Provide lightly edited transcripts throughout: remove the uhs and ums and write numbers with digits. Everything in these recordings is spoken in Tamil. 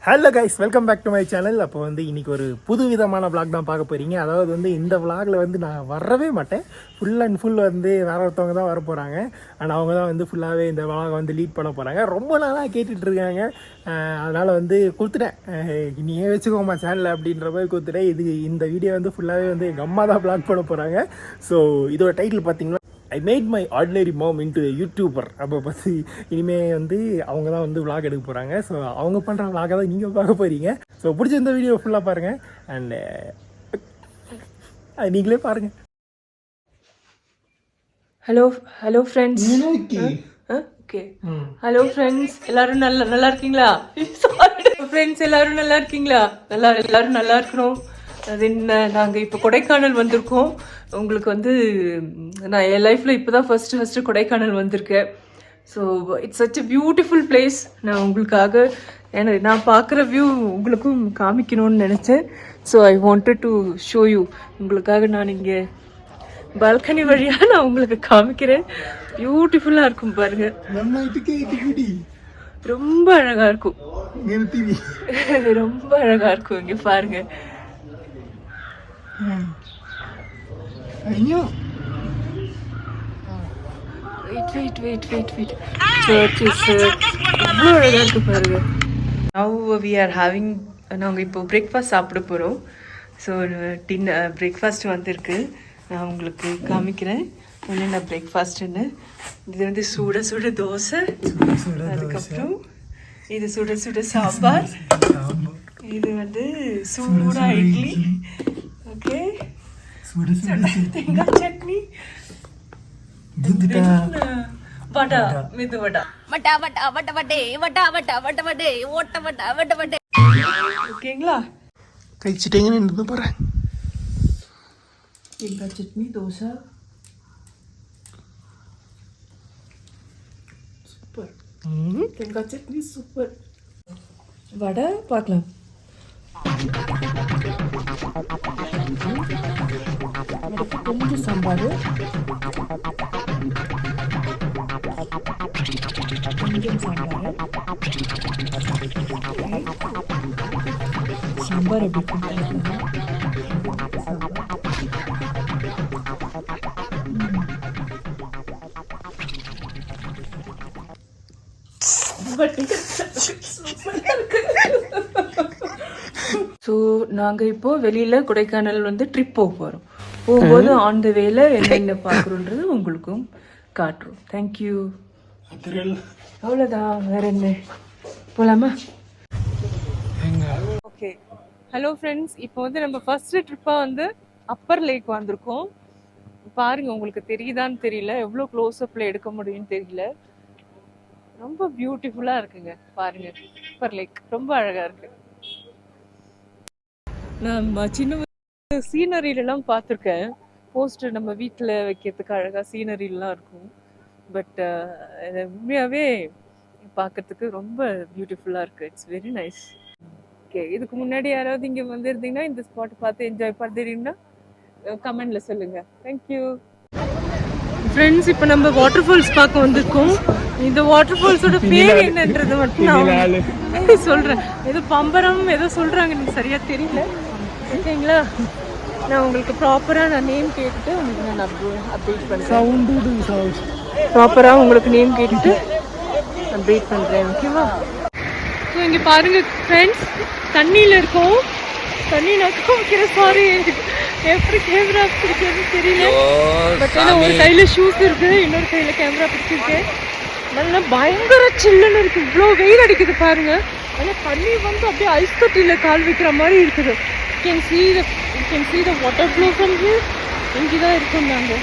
Hello guys, welcome back to my channel. அப்போ இன்றைக்கி ஒரு புது விதமான விளாக் தான் பார்க்க போகிறீங்க. அதாவது இந்த விளாகில் நான் வரவே மாட்டேன். ஃபுல் அண்ட் ஃபுல் வேறு ஒருத்தவங்க தான் வர போகிறாங்க. அண்ட் அவங்க தான் ஃபுல்லாகவே இந்த விளாகை லீட் பண்ண போகிறாங்க. ரொம்ப நாளாக கேட்டுட்ருக்காங்க. அதனால் கொடுத்துட்டேன், நீயே வச்சுக்கோமா சேனல் அப்படின்ற மாதிரி கொடுத்துட்டேன். இந்த வீடியோ ஃபுல்லாகவே எங்கள் அம்மா தான் விளாக் பண்ண போகிறாங்க. ஸோ இதோட டைட்டில் பார்த்தீங்கன்னா I made my ordinary mom into YouTuber. அப்போ பார்த்து இனிமேல் அவங்க தான் விளாக் எடுக்க போகிறாங்க. ஸோ அவங்க பண்ணுற விளாகை தான் நீங்கள் பார்க்க போகிறீங்க. ஸோ பிடிச்ச இந்த வீடியோ ஃபுல்லாக பாருங்கள். அண்டு நீங்களே பாருங்கள். Hello friends. Okay, hello friends, எல்லாரும் நல்லா இருக்கீங்களா? ஃப்ரெண்ட்ஸ் எல்லாரும் நல்லா இருக்கீங்களா? எல்லாரும் நல்லா இருக்கணும். அது என்ன, நாங்கள் இப்போ கொடைக்கானல் வந்திருக்கோம். உங்களுக்கு நான் என் லைஃப்பில் இப்போ தான் ஃபஸ்ட்டு கொடைக்கானல் வந்திருக்கேன். So it's such a beautiful place. நான் உங்களுக்காக நான் பார்க்குற வியூ உங்களுக்கும் காமிக்கணும்னு நினச்சேன். So I wanted to show you. உங்களுக்காக நான் இங்கே பால்கனி வழியாக நான் உங்களுக்கு காமிக்கிறேன். பியூட்டிஃபுல்லாக இருக்கும் பாருங்க. ரொம்ப அழகாக இருக்கும், ரொம்ப அழகாக இருக்கும். இங்கே பாருங்க. வெயிட் எவ்வளோ அழகாக இருக்கு பாருங்க. நவ் வி ஆர் ஹேவிங், நாங்கள் இப்போ பிரேக்ஃபாஸ்ட் சாப்பிட போகிறோம். ஸோ பிரேக்ஃபாஸ்ட் வந்திருக்கு. நான் உங்களுக்கு காமிக்கிறேன் என்னென்ன பிரேக்ஃபாஸ்ட்டுன்னு. இது சுட சுட தோசை, அதுக்கப்புறம் இது சுட சுட சாம்பார், இது சூடா இட்லி, ஓகே, தேங்காய் சட்னி, வடை, மெது வடை, ஓகேங்களா? കഴിച്ചിട്ടെങ്ങനെ പറ. தேங்காய் சட்னி, தோசை, சூப்பர். தேங்காய் சட்னி சூப்பர். வடை பார்க்கலாம். கொஞ்சம் சாம்பார், கொஞ்சம் சாம்பார் எப்படி ஸோ நாங்கள் இப்போது வெளியில் கொடைக்கானல் ட்ரிப் போகிறோம். போகும்போது ஆன் த வேல என்னென்ன பார்க்குறோன்றது உங்களுக்கும் காட்டுறோம். தேங்க்யூ. அவ்வளோதான், வேற என்ன, போகலாமா? Okay, hello friends. இப்போ நம்ம ஃபர்ஸ்ட் ட்ரிப்பாக அப்பர் லேக் வந்திருக்கோம். பாருங்க, உங்களுக்கு தெரியுதான்னு தெரியல, எவ்வளோ க்ளோஸ்அப்பில் எடுக்க முடியும்னு தெரியல. ரொம்ப பியூட்டிஃபுல்லாக இருக்குங்க. பாருங்க, அப்பர் லேக் ரொம்ப அழகாக இருக்கு. நான் சின்ன சீனரியிலலாம் பார்த்துருக்கேன். போஸ்டர் நம்ம வீட்டில் வைக்கிறதுக்கு அழகாக சீனரிலாம் இருக்கும். பட் உண்மையாகவே பார்க்கறதுக்கு ரொம்ப பியூட்டிஃபுல்லாக இருக்குது. It's very nice. ஓகே, இதுக்கு முன்னாடி யாராவது இங்கே வந்துருந்தீங்கன்னா, இந்த ஸ்பாட்டை பார்த்து என்ஜாய் பண்ணுறீங்கன்னா கமெண்டில் சொல்லுங்கள். Thank you friends. இப்போ நம்ம வாட்டர் ஃபால்ஸ் பார்க்க வந்திருக்கோம். இந்த வாட்டர் ஃபால்ஸோட பேர் என்னன்றது மட்டும் நான் சொல்கிறேன். ஏதோ பம்பரம் ஏதோ சொல்கிறாங்க, எனக்கு சரியாக தெரியல. ஓகேங்களா? நான் உங்களுக்கு ப்ராப்பராக நேம் கேட்டுட்டு உங்களுக்கு நான் அப்டேட் பண்ணுறேன். ப்ராப்பராக உங்களுக்கு நேம் கேட்டுட்டு அப்டேட் பண்ணுறேன், ஓகேவா? ஸோ இங்கே பாருங்கள் ஃப்ரெண்ட்ஸ், தண்ணியில் இருக்கோம். தண்ணி நான் காமிக்கிறேன். சாரி, எப்படி கேமரா பிடிக்கிறதுன்னு தெரியல. பட் ஆனால் ஒரு கையில் ஷூஸ் இருக்குது, இன்னொரு கையில் கேமரா பிடிச்சிருக்கேன். நல்லா பயங்கர சில்லுன்னு இருக்குது. இவ்வளோ வெயில் அடிக்குது பாருங்கள். ஆனால் தண்ணி அப்படியே ஐஸ் கட்டியில் கால் வைக்கிற மாதிரி இருக்குது. You can see the water flow from here. இங்கே தான் இருக்கோம் நாங்கள்.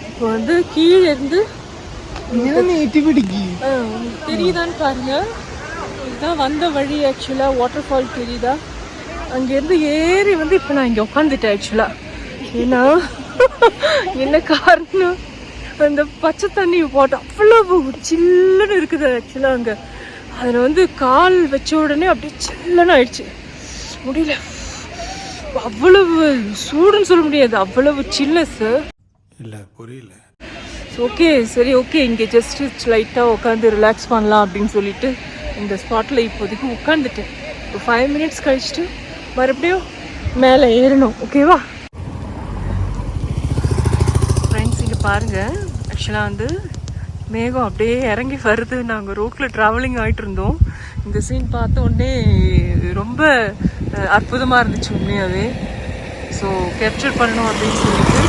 இப்போ கீழே இருந்து தெரியுதான்னு பாருங்க. இதுதான் வந்த வழி. ஆக்சுவலாக வாட்டர் ஃபால் தெரியுதா? அங்கேருந்து ஏறி இப்போ நான் இங்கே உட்காந்துட்டேன். ஆக்சுவலாக ஏன்னா என்ன காரணம், அந்த பச்சை தண்ணி போட்டு அவ்வளவு சில்லுன்னு இருக்குது. ஆக்சுவலாக அங்கே அதில் கால் வச்ச உடனே அப்படியே சில்லுன்னு ஆயிடுச்சு. முடியல, அவ்வளவு சூடுன்னு சொல்ல முடியாது, அவ்வளவு சில்னஸ். இல்லை புரியல. ஓகே சரி ஓகே இங்கே ஜஸ்ட் லைட்டாக உட்காந்து ரிலாக்ஸ் பண்ணலாம் அப்படின்னு சொல்லிட்டு இந்த ஸ்பாட்டில் இப்போதைக்கு உட்காந்துட்டேன். ஒரு 5 மினிட்ஸ் கழிச்சுட்டு மறுபடியும் மேலே ஏறணும். ஓகேவா ஃப்ரெண்ட்ஸ்? இங்கே பாருங்கள், ஆக்சுவலாக வந்து மேகம் அப்படியே இறங்கி வருது. நாங்கள் ரோட்டில் ட்ராவலிங் ஆகிட்டு இருந்தோம். இந்த சீன் பார்த்த உடனே ரொம்ப அற்புதமாக இருந்துச்சு உண்மையாகவே. ஸோ கேப்சர் பண்ணணும் அப்படின்னு சொல்லிட்டு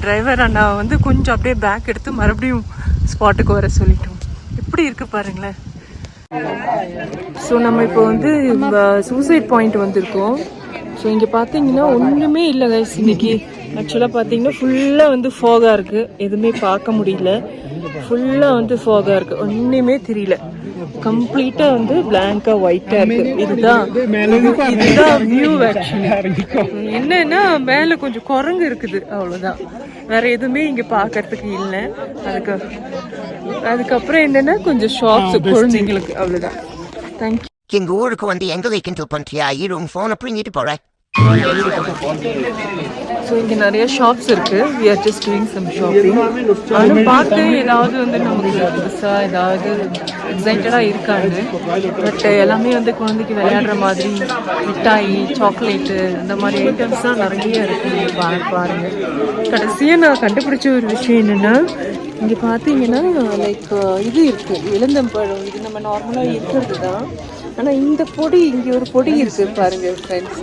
டிரைவர் அண்ணா வந்து கொஞ்சம் அப்படியே பேக் எடுத்து மறுபடியும் ஸ்பாட்டுக்கு வர சொல்லிட்டோம். எப்படி இருக்குது பாருங்களேன். ஸோ நம்ம இப்போ வந்து சூசைட் பாயிண்ட் வந்திருக்கோம். ஸோ இங்கே பார்த்தீங்கன்னா ஒன்றுமே இல்லை கைஸ். இன்னைக்கு ஆக்சுவலாக பார்த்தீங்கன்னா ஃபுல்லாக வந்து ஃபாகாக இருக்குது. எதுவுமே பார்க்க முடியல. ஃபுல்லாக வந்து ஃபாகாக இருக்குது. ஒன்றுமே தெரியல. கம்ப்ளீட்டாக வந்து பிளாங்காக ஒயிட்டாக இருக்குது. இதுதான் வியூ. ஆக்சுவலி என்னன்னா மேலே கொஞ்சம் குரங்கு இருக்குது, அவ்வளோதான். வேற எதுவுமே இங்கே பார்க்கறதுக்கு இல்லை. அதுக்கப்புறம் என்னன்னா கொஞ்சம் ஷாப்ஸ் குழந்தைங்களுக்கு, அவ்வளோதான். தேங்க்யூ. எங்க ஊருக்கு வந்து எங்களை கிண்டல் பண்ணியா? இரும் ஃபோனை பிடிங்கிட்டு போறேன். ஸோ இங்கே நிறைய ஷாப்ஸ் இருக்குது. We are just doing some shopping. ஆனால் பார்த்து ஏதாவது வந்து நமக்கு புதுசாக ஏதாவது எக்ஸைட்டடாக இருக்காது. பட் எல்லாமே வந்து குழந்தைக்கு விளையாடுற மாதிரி மிட்டாயி, சாக்லேட்டு இந்த மாதிரி ஐட்டம்ஸ் தான் நிறைய இருக்குது. பாருங்கள். கடைசியாக நான் கண்டுபிடிச்ச ஒரு விஷயம் என்னென்னா, இங்கே பார்த்தீங்கன்னா லைக் இது இருக்குது, இளந்தம்பழம். இது நம்ம நார்மலாக இருக்கிறது தான். ஆனால் இந்த பொடி, இங்கே ஒரு பொடி இருக்குது பாருங்கள் ஃப்ரெண்ட்ஸ்.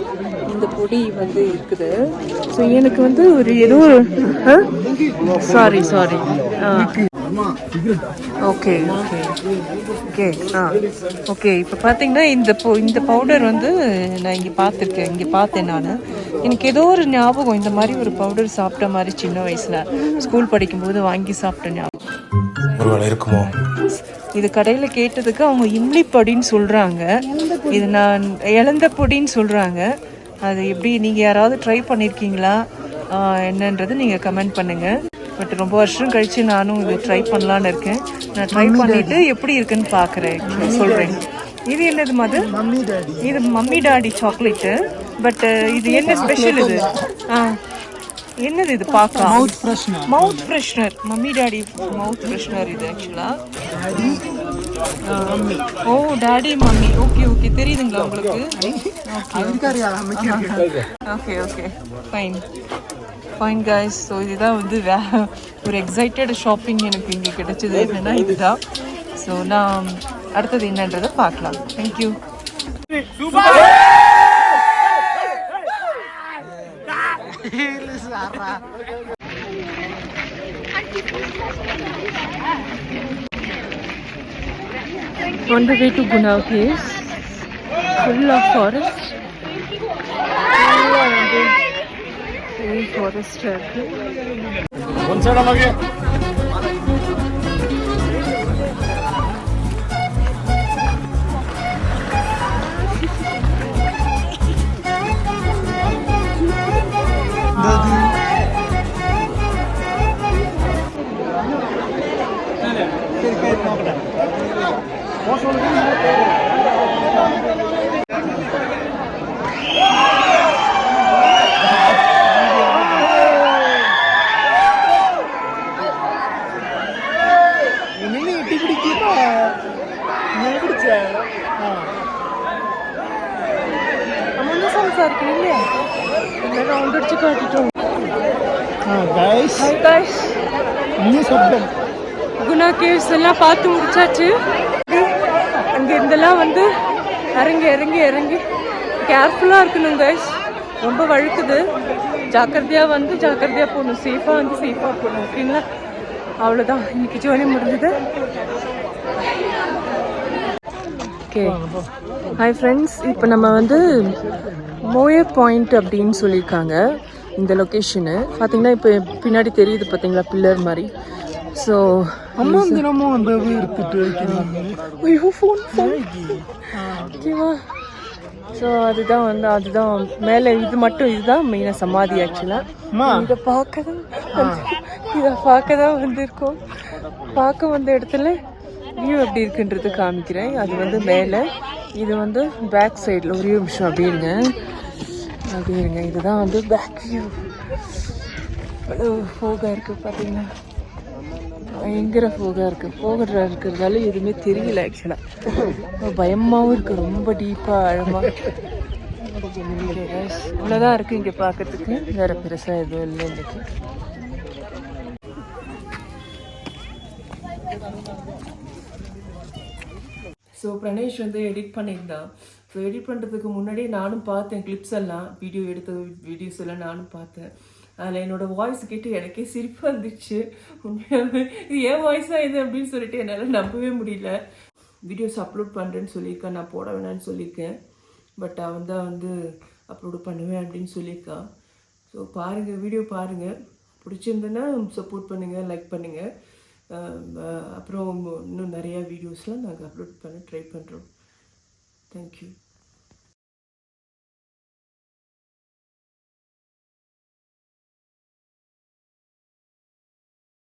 இந்த பொடி வந்து இருக்குது. ஸோ எனக்கு வந்து ஒரு ஏதோ sorry okay okay okay okay. இப்போ பார்த்தீங்கன்னா இந்த பவுடர் வந்து நான் இங்கே பார்த்தேன் நான். எனக்கு ஏதோ ஒரு ஞாபகம், இந்த மாதிரி ஒரு பவுடர் சாப்பிட்ட மாதிரி சின்ன வயசில் ஸ்கூல் படிக்கும்போது வாங்கி சாப்பிட்ட ஞாபகம் இருக்குமோ. இது கடையில் கேட்டதுக்கு அவங்க இம்லி பொடின்னு சொல்கிறாங்க. இது நான் இழந்த பொடின்னு சொல்கிறாங்க. அது எப்படி, நீங்கள் யாராவது ட்ரை பண்ணியிருக்கீங்களா என்னன்றது நீங்கள் கமெண்ட் பண்ணுங்கள். பட் ரொம்ப வருஷம் கழித்து நானும் இது ட்ரை பண்ணலான்னு இருக்கேன். நான் ட்ரை பண்ணிவிட்டு எப்படி இருக்குன்னு பார்க்குறேன், சொல்கிறேன். இது என்னது மது? இது மம்மி டாடி சாக்லேட்டு. பட் இது என்ன ஸ்பெஷல் இது? என்னது இது? பார்க்க மவுத் ஃப்ரெஷ்னர். மம்மி டாடி மவுத் ஃப்ரெஷ்னர் இது ஆக்சுவலாக. ஓ டாடி மம்மி. ஓகே ஓகே, தெரியுதுங்களா உங்களுக்கு? Okay okay fine fine guys. So இதுதான் வந்து ஒரு எக்ஸைட்டட் ஷாப்பிங் எனக்கு இங்கே கிடைச்சது. என்னென்னா இதுதான். ஸோ நான் அடுத்தது என்னன்றதை பார்க்கலாம். Thank you. On the way to Gunao Caves, full of forest. Forest இருக்கு. One side alage. Guna caves எல்லாம் பார்த்து முடிச்சாச்சு. அங்கே இருந்தெல்லாம் வந்து இறங்கி இறங்கி இறங்கி கேர்ஃபுல்லாக இருக்கணும் கைஸ். ரொம்ப வழுக்குது. ஜாக்கிரதையாக வந்து ஜாக்கிரதையாக போகணும். சேஃபாக வந்து சேஃபாக போகணும். ஓகேங்களா? அவ்வளோதான், இன்னைக்கு ஜேர்னி முடிஞ்சது. Okay hi friends. இப்போ நம்ம வந்து மோயே பாயிண்ட் அப்படின்னு சொல்லியிருக்காங்க இந்த லொக்கேஷனு. பார்த்தீங்கன்னா இப்போ பின்னாடி தெரியுது பார்த்தீங்களா, பில்லர் மாதிரி. ஸோ அம்மா தினமும் அந்த எடுத்துட்டு ஐயோ ஃபோன் ஓகேவா. ஸோ அதுதான் மேலே இது மட்டும், இதுதான் மெயினாக சமாதி ஆக்சுவலாக. இதை பார்க்க தான் வந்திருக்கோம். பார்க்க வந்த இடத்துல வியூ எப்படி இருக்குன்றது காமிக்கிறேன். அது வந்து மேலே, இது வந்து பேக் சைடில். ஒரே நிமிஷம் அப்படியே இருங்க. இதுதான் வந்து பேக் வியூ. இவ்வளோ ஃபோகாக இருக்குது பார்த்தீங்கன்னா, பயங்கர ஃபோகாக இருக்குது. ஃபோகர் இருக்கிறதால எதுவுமே தெரியல ஆக்சுவலாக. பயமாகவும் இருக்குது, ரொம்ப டீப்பாக ஆழமாக. இவ்வளோதான் இருக்குது இங்கே பார்க்கறதுக்கு, வேறு பெருசாக எதுவும் இல்லை இன்றைக்கி. ஸோ பிரணேஷ் வந்து எடிட் பண்ணியிருந்தான். ஸோ எடிட் பண்ணுறதுக்கு முன்னாடியே நானும் பார்த்தேன் கிளிப்ஸ் எல்லாம், வீடியோஸ் எல்லாம் நானும் பார்த்தேன். அதில் என்னோடய வாய்ஸ் கேட்டு எனக்கே சிரிப்பு வந்துடுச்சு. உண்மையாகவே இது ஏன் வாய்ஸ் தான் இது அப்படின்னு சொல்லிட்டு என்னால் நம்பவே முடியல. வீடியோஸ் அப்லோட் பண்ணுறேன்னு சொல்லியிருக்கேன், நான் போட வேணான்னு சொல்லியிருக்கேன். பட் அவன் தான் வந்து அப்லோடு பண்ணுவேன் அப்படின்னு சொல்லியிருக்கான். ஸோ பாருங்கள், வீடியோ பாருங்கள், பிடிச்சிருந்ததுன்னா சப்போர்ட் பண்ணுங்கள், லைக் பண்ணுங்கள். அப்புறம் இன்னும் நிறையா வீடியோஸ்லாம் நாங்கள் அப்லோட் பண்ண ட்ரை பண்ணுறோம். தேங்க்யூ.